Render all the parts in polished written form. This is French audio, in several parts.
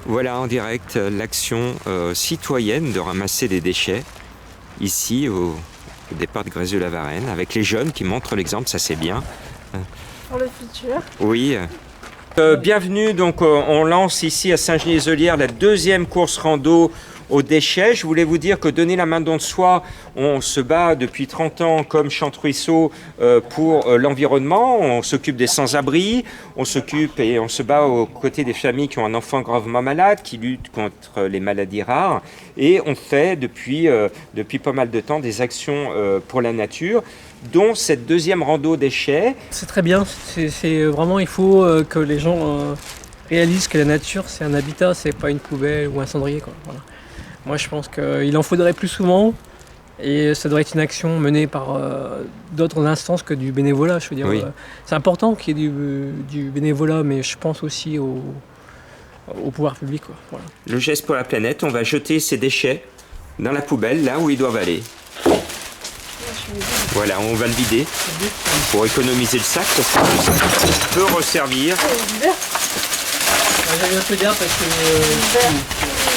Voilà en direct l'action citoyenne de ramasser des déchets ici au départ de Grézieux-la-Varenne avec les jeunes qui montrent l'exemple, ça c'est bien. Pour le futur. Oui. Bienvenue, donc on lance ici à Saint-Genis-les-Olières la deuxième course rando aux déchets. Je voulais vous dire que donner la main don de soi, on se bat depuis 30 ans comme Chante-Ruisseau pour l'environnement. On s'occupe des sans-abri, on s'occupe et on se bat aux côtés des familles qui ont un enfant gravement malade, qui luttent contre les maladies rares. Et on fait depuis pas mal de temps des actions pour la nature, dont cette deuxième rando déchets. C'est très bien, c'est vraiment, il faut que les gens réalisent que la nature c'est un habitat, c'est pas une poubelle ou un cendrier, quoi. Voilà. Moi je pense qu'il en faudrait plus souvent et ça doit être une action menée par d'autres instances que du bénévolat. Je veux dire, oui. C'est important qu'il y ait du bénévolat, mais je pense aussi au pouvoir public, quoi. Voilà. Le geste pour la planète, on va jeter ces déchets dans la poubelle, là où ils doivent aller. Voilà, on va le vider pour économiser le sac parce qu'on peut resservir. J'avais un peu d'air parce que...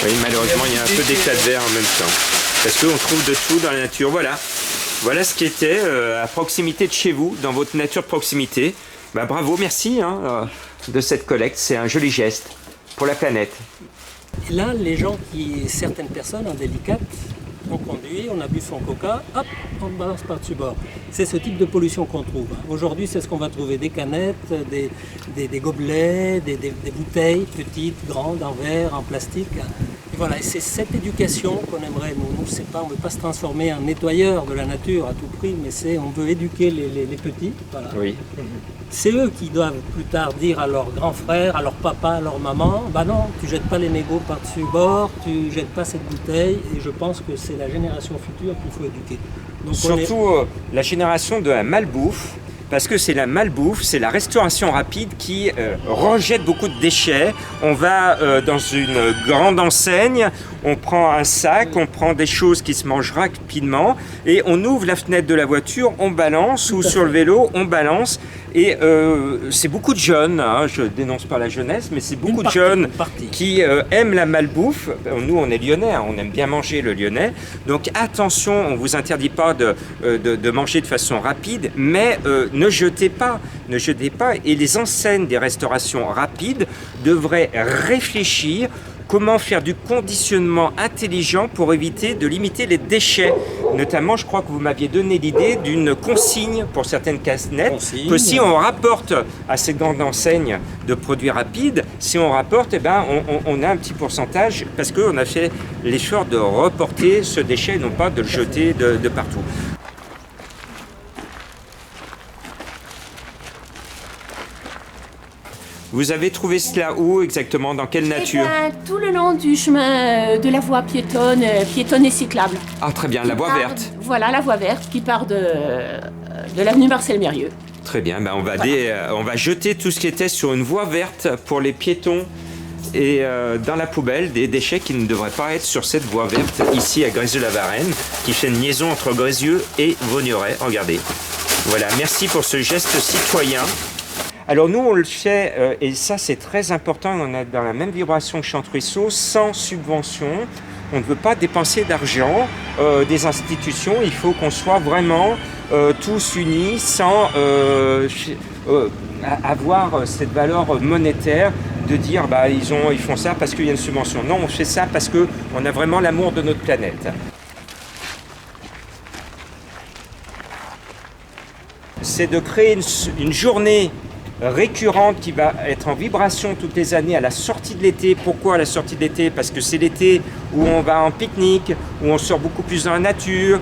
Oui, malheureusement, il y a un peu d'éclat de verre en même temps. Parce qu'on trouve de tout dans la nature. Voilà, voilà ce qui était à proximité de chez vous, dans votre nature de proximité. Bah, bravo, merci de cette collecte. C'est un joli geste pour la planète. Et là, certaines personnes indélicates, on conduit, on a bu son coca, hop, on le balance par-dessus bord. C'est ce type de pollution qu'on trouve. Aujourd'hui, c'est ce qu'on va trouver, des canettes, des gobelets, des bouteilles petites, grandes, en verre, en plastique. Et voilà, et c'est cette éducation qu'on aimerait, nous c'est pas, on ne veut pas se transformer en nettoyeur de la nature à tout prix, mais on veut éduquer les petits. Voilà. Oui. C'est eux qui doivent plus tard dire à leurs grands frères, à leur papa, à leur maman, bah non, tu jettes pas les mégots par-dessus bord, tu jettes pas cette bouteille, et je pense que c'est la génération future qu'il faut éduquer. Donc surtout la génération de la malbouffe, parce que c'est la malbouffe, c'est la restauration rapide qui rejette beaucoup de déchets. On va dans une grande enseigne, on prend un sac, on prend des choses qui se mangent rapidement et on ouvre la fenêtre de la voiture, on balance, ou sur le vélo, on balance. Et c'est beaucoup de jeunes, hein, je dénonce pas la jeunesse, mais c'est beaucoup de jeunes qui aiment la malbouffe. Nous, on est lyonnais, hein, on aime bien manger le lyonnais. Donc attention, on ne vous interdit pas de manger de façon rapide, mais ne jetez pas. Et les enseignes des restaurations rapides devraient réfléchir comment faire du conditionnement intelligent pour éviter de limiter les déchets. Notamment, je crois que vous m'aviez donné l'idée d'une consigne pour certaines casse-nettes, que si on rapporte à ces grandes enseignes de produits rapides, si on rapporte, eh ben, on a un petit pourcentage parce qu'on a fait l'effort de reporter ce déchet et non pas de le jeter de partout. Vous avez trouvé cela où exactement? Dans quelle nature? Tout le long du chemin de la voie piétonne et cyclable. Ah très bien, la voie verte. Voilà, la voie verte qui part de l'avenue Marcel Mérieux. Très bien, ben on va jeter tout ce qui était sur une voie verte pour les piétons et dans la poubelle des déchets qui ne devraient pas être sur cette voie verte ici à Grézieux-la-Varenne, qui fait une liaison entre Grézieux et Vaugneray. Regardez. Voilà, merci pour ce geste citoyen. Alors nous, on le fait, et ça c'est très important, on est dans la même vibration que Chante-Ruisseau, sans subvention. On ne veut pas dépenser d'argent des institutions, il faut qu'on soit vraiment tous unis sans avoir cette valeur monétaire de dire bah, ils font ça parce qu'il y a une subvention. Non, on fait ça parce qu'on a vraiment l'amour de notre planète. C'est de créer une journée récurrente qui va être en vibration toutes les années à la sortie de l'été. Pourquoi à la sortie de l'été? Parce que c'est l'été où on va en pique-nique, où on sort beaucoup plus dans la nature,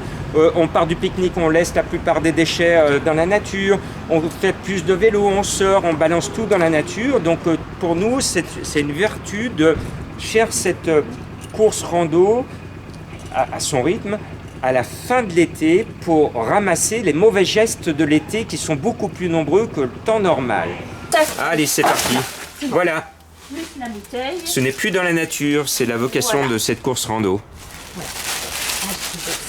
on part du pique-nique, on laisse la plupart des déchets dans la nature, on fait plus de vélo, on sort, on balance tout dans la nature. Donc pour nous, c'est une vertu de faire cette course rando à son rythme, à la fin de l'été pour ramasser les mauvais gestes de l'été qui sont beaucoup plus nombreux que le temps normal. Allez, c'est parti. Voilà. Plus la bouteille. Ce n'est plus dans la nature, c'est la vocation de cette course rando. Ouais.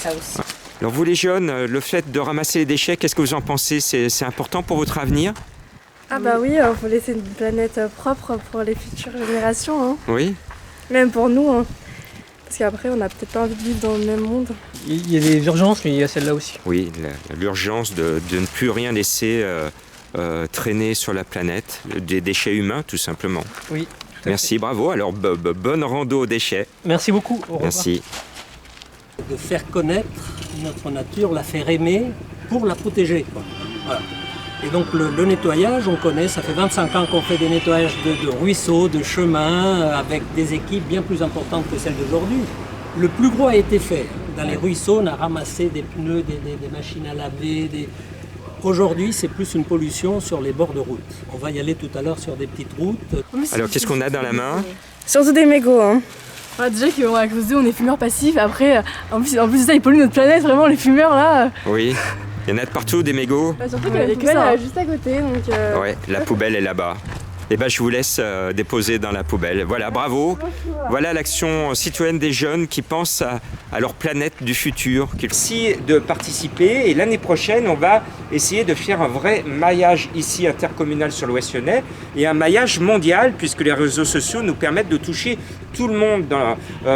Ça aussi. Alors vous les jeunes, le fait de ramasser les déchets, qu'est-ce que vous en pensez? C'est important pour votre avenir? Ah bah oui, il faut laisser une planète propre pour les futures générations. Hein. Oui. Même pour nous, hein. Parce qu'après, on n'a peut-être pas envie de vivre dans le même monde. Il y a des urgences, mais il y a celle-là aussi. Oui, l'urgence de ne plus rien laisser traîner sur la planète, des déchets humains tout simplement. Oui. Tout à Merci, bravo. Alors, bonne rando aux déchets. fait. Merci beaucoup. Au revoir. Merci. De faire connaître notre nature, la faire aimer pour la protéger, quoi. Voilà. Et donc le nettoyage, on connaît, ça fait 25 ans qu'on fait des nettoyages de ruisseaux, de chemins, avec des équipes bien plus importantes que celles d'aujourd'hui. Le plus gros a été fait. Dans les ruisseaux, on a ramassé des pneus, des machines à laver. Aujourd'hui, c'est plus une pollution sur les bords de route. On va y aller tout à l'heure sur des petites routes. Alors, qu'est-ce qu'on a dans la main? Surtout des mégots, hein. Ouais, déjà qu'à cause d'eux, on est fumeurs passifs. Après, en plus de ça, ils polluent notre planète, vraiment, les fumeurs là. Oui. Il y en a de partout, des mégots? Surtout Il y a la poubelle juste à côté, donc... Ouais, la poubelle est là-bas. Eh ben, je vous laisse déposer dans la poubelle. Voilà, bravo. Voilà l'action citoyenne des jeunes qui pensent à leur planète du futur. Merci de participer et l'année prochaine, on va essayer de faire un vrai maillage ici intercommunal sur l'Ouest lyonnais et un maillage mondial puisque les réseaux sociaux nous permettent de toucher tout le monde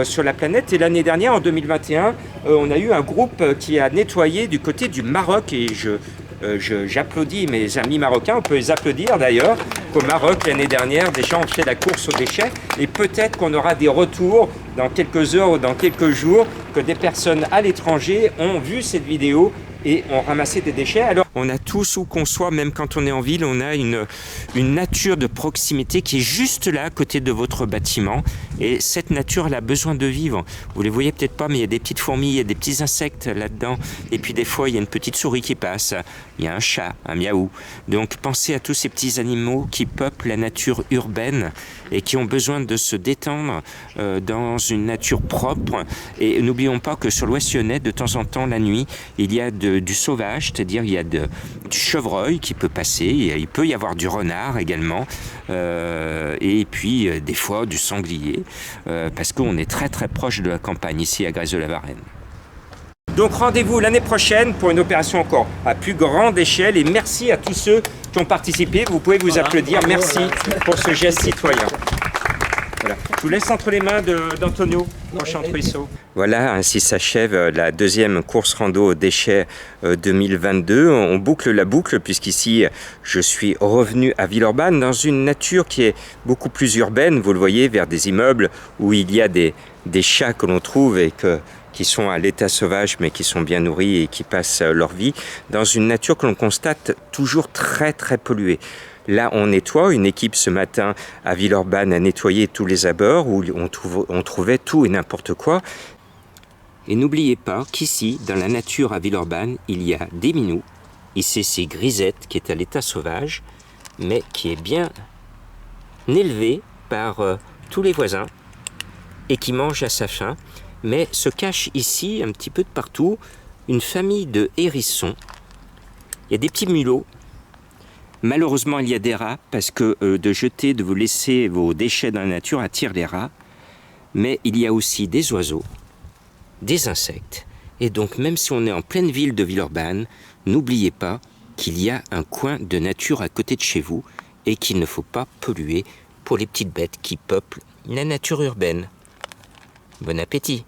sur la planète. Et l'année dernière, en 2021, on a eu un groupe qui a nettoyé du côté du Maroc et j'applaudis mes amis marocains, on peut les applaudir d'ailleurs. Au Maroc, l'année dernière, des gens ont fait la course aux déchets et peut-être qu'on aura des retours dans quelques heures ou dans quelques jours que des personnes à l'étranger ont vu cette vidéo et ont ramassé des déchets. Alors, on a tous, où qu'on soit, même quand on est en ville, on a une nature de proximité qui est juste là, à côté de votre bâtiment. Et cette nature, elle a besoin de vivre. Vous les voyez peut-être pas, mais il y a des petites fourmis, il y a des petits insectes là-dedans. Et puis des fois, il y a une petite souris qui passe. Il y a un chat, un miaou. Donc, pensez à tous ces petits animaux qui peuplent la nature urbaine et qui ont besoin de se détendre dans une nature propre. Et n'oublions pas que sur l'Ouest lyonnais, de temps en temps, la nuit, il y a du sauvage, c'est-à-dire il y a du chevreuil qui peut passer, il peut y avoir du renard également, et puis des fois du sanglier, parce qu'on est très très proche de la campagne ici à Grèze-de-la-Varenne. Donc rendez-vous l'année prochaine pour une opération encore à plus grande échelle et merci à tous ceux qui ont participé. Vous pouvez vous applaudir. Merci pour ce geste citoyen. Voilà. Je vous laisse entre les mains d'Antonio, prochain ruisseau. Voilà, ainsi s'achève la deuxième course rando aux déchets 2022. On boucle la boucle puisqu'ici, je suis revenu à Villeurbanne dans une nature qui est beaucoup plus urbaine. Vous le voyez, vers des immeubles où il y a des chats que l'on trouve et qui sont à l'état sauvage mais qui sont bien nourris et qui passent leur vie dans une nature que l'on constate toujours très très polluée. Là, on nettoie. Une équipe ce matin à Villeurbanne a nettoyé tous les abords où on trouvait tout et n'importe quoi. Et n'oubliez pas qu'ici, dans la nature à Villeurbanne, il y a des minous. Ici, c'est Grisette qui est à l'état sauvage, mais qui est bien élevée par tous les voisins et qui mange à sa faim. Mais se cache ici, un petit peu de partout, une famille de hérissons. Il y a des petits mulots. Malheureusement, il y a des rats, parce que de vous laisser vos déchets dans la nature attire les rats. Mais il y a aussi des oiseaux, des insectes. Et donc, même si on est en pleine ville de Villeurbanne, n'oubliez pas qu'il y a un coin de nature à côté de chez vous et qu'il ne faut pas polluer pour les petites bêtes qui peuplent la nature urbaine. Bon appétit!